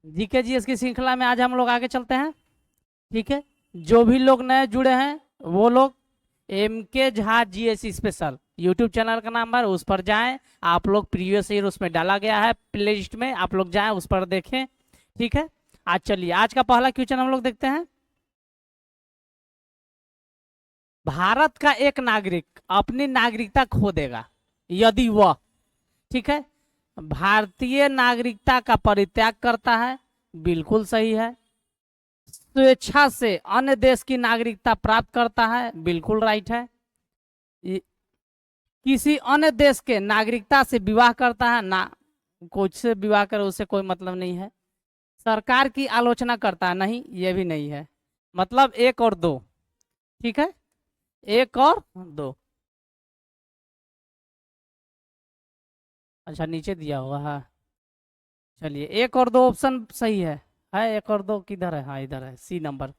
GK GS की श्रृंखला में आज हम लोग आगे चलते हैं। ठीक है, जो भी लोग नए जुड़े हैं वो लोग एम के Jha GS special YouTube channel का नाम है, उस पर जाएं। आप लोग प्रीवियस ईयर उसमें डाला गया है प्ले लिस्ट में, आप लोग जाएं उस पर देखें। ठीक है, आज चलिए आज का पहला क्वेश्चन हम लोग देखते हैं। भारत का एक नागरिक अपनी नागरिकता खो देगा यदि वह, ठीक है, भारतीय नागरिकता का परित्याग करता है, बिल्कुल सही है। स्वेच्छा से अन्य देश की नागरिकता प्राप्त करता है, बिल्कुल राइट है। किसी अन्य देश के नागरिकता से विवाह करता है ना, कुछ से विवाह करे उससे कोई मतलब नहीं है। सरकार की आलोचना करता है, नहीं ये भी नहीं है। मतलब एक और दो, ठीक है, एक और दो। अच्छा नीचे दिया हुआ है, चलिए एक और दो ऑप्शन सही है एक और दो किधर है, हाँ इधर है, सी नंबर।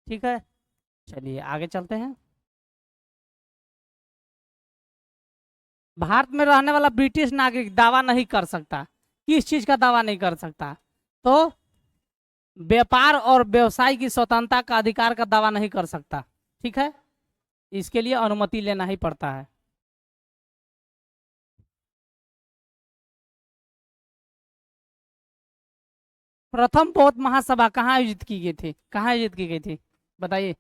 ठीक है, चलिए आगे चलते हैं। भारत में रहने वाला ब्रिटिश नागरिक दावा नहीं कर सकता, किस चीज का दावा नहीं कर सकता? तो व्यापार और व्यवसाय की स्वतंत्रता का अधिकार का दावा नहीं कर सकता। ठीक है, इसके लिए अनुमति लेना ही पड़ता है। प्रथम बौद्ध महासभा कहाँ आयोजित की गई थी, कहाँ आयोजित की गई थी, बताइए।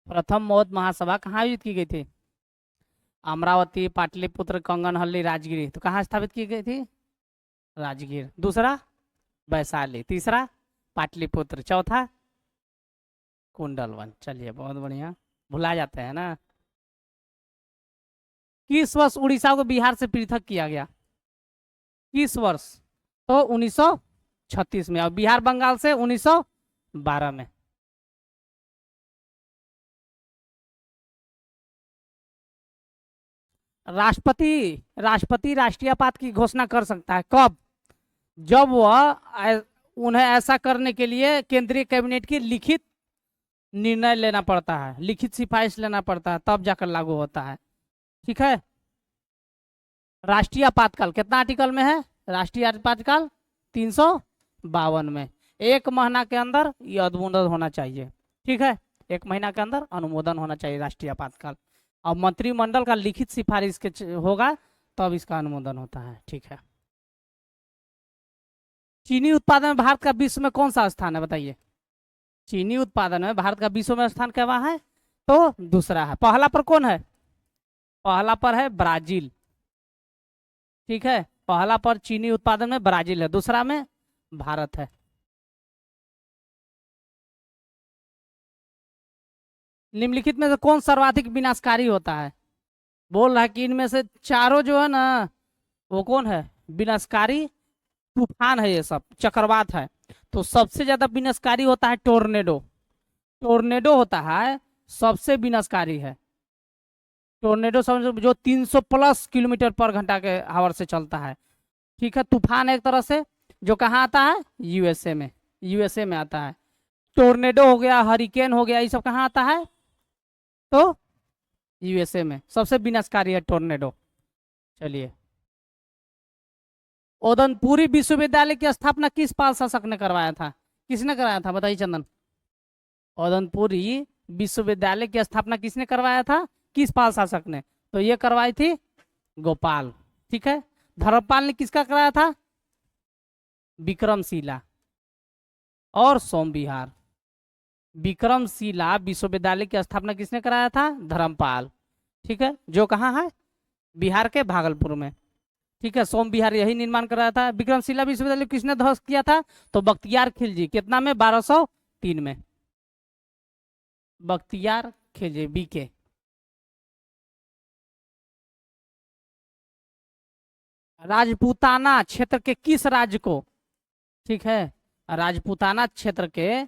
प्रथम बौद्ध महासभा कहाँ आयोजित की गई थी? अमरावती, पाटलिपुत्र, कंगनहल्ली, राजगिरी। तो कहाँ स्थापित की गई थी? राजगीर। दूसरा वैशाली, तीसरा पाटलिपुत्र, चौथा कुंडलवन। चलिए बहुत बढ़िया, भुला जाते हैं ना। किस वर्ष उड़ीसा को बिहार से पृथक किया गया? किस वर्ष? तो 1936 में, और बिहार बंगाल से 1912 में। राष्ट्रपति राष्ट्रीय आपात की घोषणा कर सकता है कब? जब वह उन्हें ऐसा करने के लिए केंद्रीय कैबिनेट की लिखित निर्णय लेना पड़ता है, लिखित सिफारिश लेना पड़ता है, तब जाकर लागू होता है। ठीक है, राष्ट्रीय आपातकाल कितना आर्टिकल में है? राष्ट्रीय आपातकाल 352 में। एक महीना के अंदर ये अनुमोदन होना चाहिए। ठीक है, एक महीना के अंदर अनुमोदन होना चाहिए राष्ट्रीय आपातकाल, और मंत्रिमंडल का लिखित सिफारिश के होगा तब इसका अनुमोदन होता है। ठीक है, चीनी उत्पादन में भारत का विश्व में कौन सा स्थान है, बताइए। चीनी उत्पादन में भारत का विश्व में स्थान क्या है? तो दूसरा है। पहला पर कौन है? पहला पर है ब्राजील। ठीक है, पहला पर चीनी उत्पादन में ब्राजील है, दूसरा में भारत है। निम्नलिखित में से कौन सर्वाधिक विनाशकारी होता है? बोल रहा है कि इनमें से चारों जो है ना, वो कौन है विनाशकारी? तूफान है, ये सब चक्रवात है। तो सबसे ज्यादा विनाशकारी होता है टोर्नेडो। टोर्नेडो होता है सबसे विनाशकारी है। टोर्नेडो समझो जो 300 प्लस किलोमीटर पर घंटा के हवा से चलता है। ठीक है, तूफान एक तरह से, जो कहाँ आता है? यूएसए में, यूएसए में आता है। टोर्नेडो हो गया, हरिकेन हो गया, ये सब कहाँ आता है? तो यूएसए में सबसे विनाशकारी है टोर्नेडो। चलिए, ओदनपुरी विश्वविद्यालय की स्थापना किस पाल शासक ने करवाया था? किसने कराया था, बताइए चंदन। ओदनपुरी विश्वविद्यालय की स्थापना किसने करवाया था, किस पाल शासक ने? तो ये करवाई थी गोपाल। ठीक है, धर्मपाल ने किसका कराया था? विक्रमशिला और सोमविहार। विक्रमशिला विश्वविद्यालय की स्थापना किसने कराया था? धर्मपाल। ठीक है, जो कहाँ है? बिहार के भागलपुर में। ठीक है, सोम विहार यही निर्माण कराया था। विक्रमशिला विश्वविद्यालय किसने ध्वस्त किया था? तो बख्तियार खिलजी। कितना में? 1203 में। बख्तियार खिलजी, बीके। राजपूताना क्षेत्र के किस राज्य को, ठीक है, राजपूताना क्षेत्र के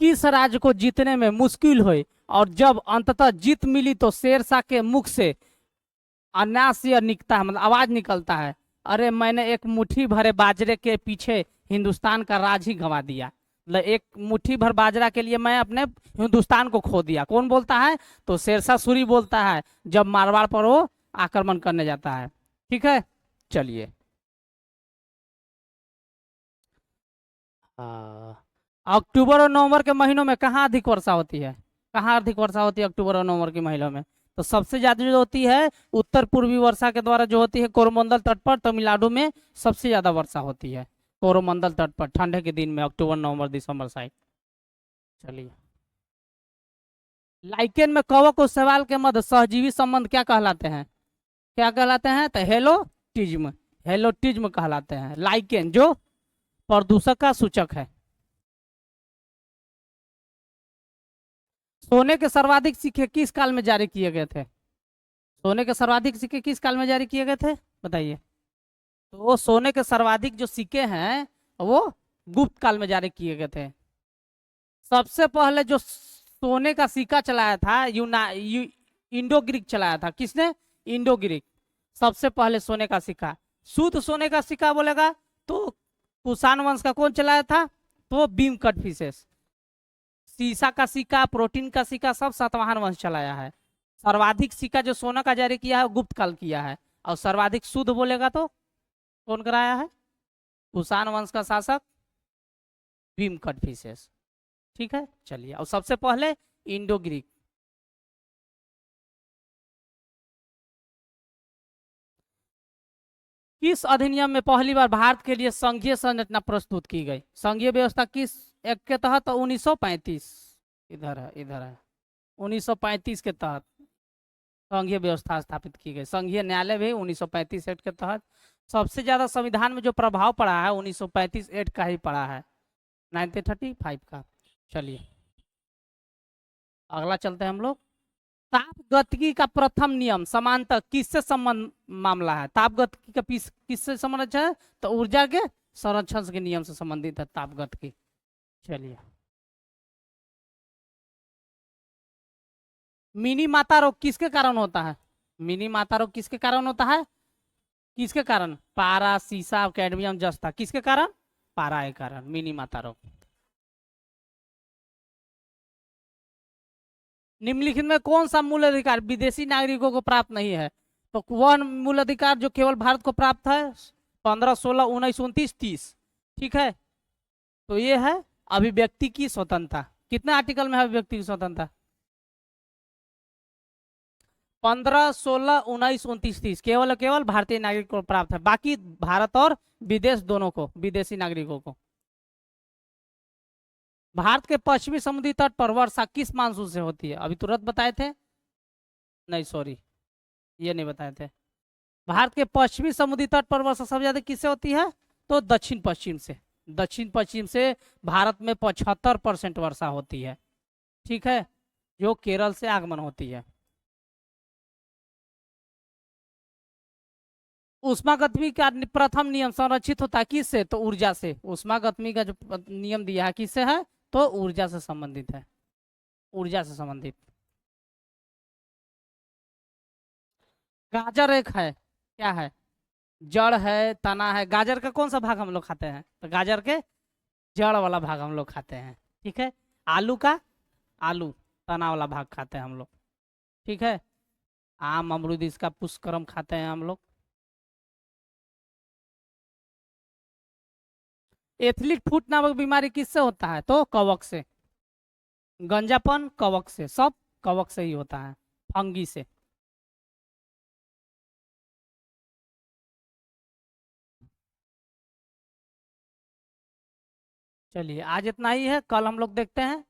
किस राज्य को जीतने में मुश्किल हुई, और जब अंततः जीत मिली तो शेरशाह के मुख से अनास्य निकता है, मतलब आवाज निकलता है, अरे मैंने एक मुट्ठी भरे बाजरे के पीछे हिंदुस्तान का राज ही गंवा दिया। मतलब एक मुट्ठी भर बाजरा के लिए मैं अपने हिंदुस्तान को खो दिया। कौन बोलता है? तो शेरशाह सूरी बोलता है, जब मारवाड़ पर वो आक्रमण करने जाता है। ठीक है, चलिए अक्टूबर और नवंबर के महीनों में कहाँ अधिक वर्षा होती है? कहाँ अधिक वर्षा होती है अक्टूबर और नवंबर के महीनों में? तो सबसे ज्यादा जो होती है उत्तर पूर्वी वर्षा के द्वारा जो होती है कोरोमंडल तट पर, तमिलनाडु में सबसे ज्यादा वर्षा होती है कोरोमंडल तट पर ठंडे के दिन में, अक्टूबर नवंबर दिसंबर साइड। चलिए, लाइकेन में कवक और शैवाल के मध्य सहजीवी संबंध क्या कहलाते हैं? क्या कहलाते हैं? तो हेलोटिज्म, हेलोटिज्म कहलाते हैं लाइकेन, जो प्रदूषक का सूचक है। सोने के सर्वाधिक सिक्के किस काल में जारी किए गए थे? सोने के सर्वाधिक सिक्के किस काल में जारी किए गए थे, बताइए? तो वो सोने के सर्वाधिक जो सिक्के हैं वो गुप्त काल में जारी किए गए थे। सबसे पहले जो सोने का सिक्का चलाया था इंडो ग्रीक चलाया था। किसने? Indo Greek. सबसे पहले सोने का सिक्का, शुद्ध सोने का सिक्का बोलेगा तो कुषाण वंश का कौन चलाया था? तो बीम कट फिशेस। सीसा का सिक्का, प्रोटीन का सिक्का सब सातवाहन वंश चलाया है। सर्वाधिक सिक्का जो सोना का जारी किया है गुप्त काल किया है। और सर्वाधिक शुद्ध बोलेगा तो कौन कराया है? कुषाण वंश का शासक भीम कटफिसेस। ठीक है, चलिए। और सबसे पहले इंडो ग्रीक। किस अधिनियम में पहली बार भारत के लिए संघीय संरचना प्रस्तुत की गई? संघीय व्यवस्था किस एक्ट के तहत? 1935। इधर है, इधर है। 1935 के तहत संघीय व्यवस्था स्थापित की गई। संघीय न्यायालय भी 1935 एक्ट के तहत। सबसे ज्यादा संविधान में जो प्रभाव पड़ा है 1935 एक्ट का ही पड़ा है, 1935 का। चलिए, अगला चलते हैं हम लोग। ताप गतिकी का प्रथम नियम समांतर किससे संबंध मामला है? ताप गतिकी का किससे संबंधित है? तो ऊर्जा के संरक्षण के नियम से संबंधित है ताप गतिकी। चलिए, मिनी माता रोग किसके कारण होता है? मिनी माता रोग किसके कारण होता है? किसके कारण? पारा, सीसा, कैडमियम, जस्ता, किसके कारण? पारा के कारण मिनी माता रोग। निम्नलिखित में कौन सा मूल अधिकार विदेशी नागरिकों को प्राप्त नहीं है? तो वह मूल अधिकार जो केवल भारत को प्राप्त है 15, 16, 19, 29, 30। ठीक है, तो ये है अभिव्यक्ति की स्वतंत्रता। कितने आर्टिकल में है अभिव्यक्ति की स्वतंत्रता? 15, 16, 19, 29, 30 केवल केवल भारतीय नागरिक को प्राप्त है, बाकी भारत और विदेश दोनों को, विदेशी नागरिकों को। भारत के पश्चिमी समुद्री तट पर वर्षा किस मानसून से होती है? अभी तुरंत बताए थे, नहीं सॉरी, ये नहीं बताए थे। भारत के पश्चिमी समुद्री तट पर वर्षा सबसे ज्यादा किससे होती है? तो दक्षिण पश्चिम से। दक्षिण पश्चिम से भारत में 75% वर्षा होती है। ठीक है, जो केरल से आगमन होती है। उष्मागतिकी का प्रथम नियम संरक्षित होता है किससे? तो ऊर्जा से। उष्मागतिकी का जो नियम दिया है किससे है? तो ऊर्जा से संबंधित है, ऊर्जा से संबंधित। गाजर एक है, क्या है? जड़ है, तना है। गाजर का कौन सा भाग हम लोग खाते हैं? तो गाजर के जड़ वाला भाग हम लोग खाते हैं। ठीक है, आलू का, आलू तना वाला भाग खाते हैं हम लोग। ठीक है, आम अमरूद इसका पुष्करम खाते हैं हम लोग। एथलीट फुट नामक बीमारी किससे होता है? तो कवक से। गंजापन कवक से, सब कवक से ही होता है, फंगी से। चलिए, आज इतना ही है, कल हम लोग देखते हैं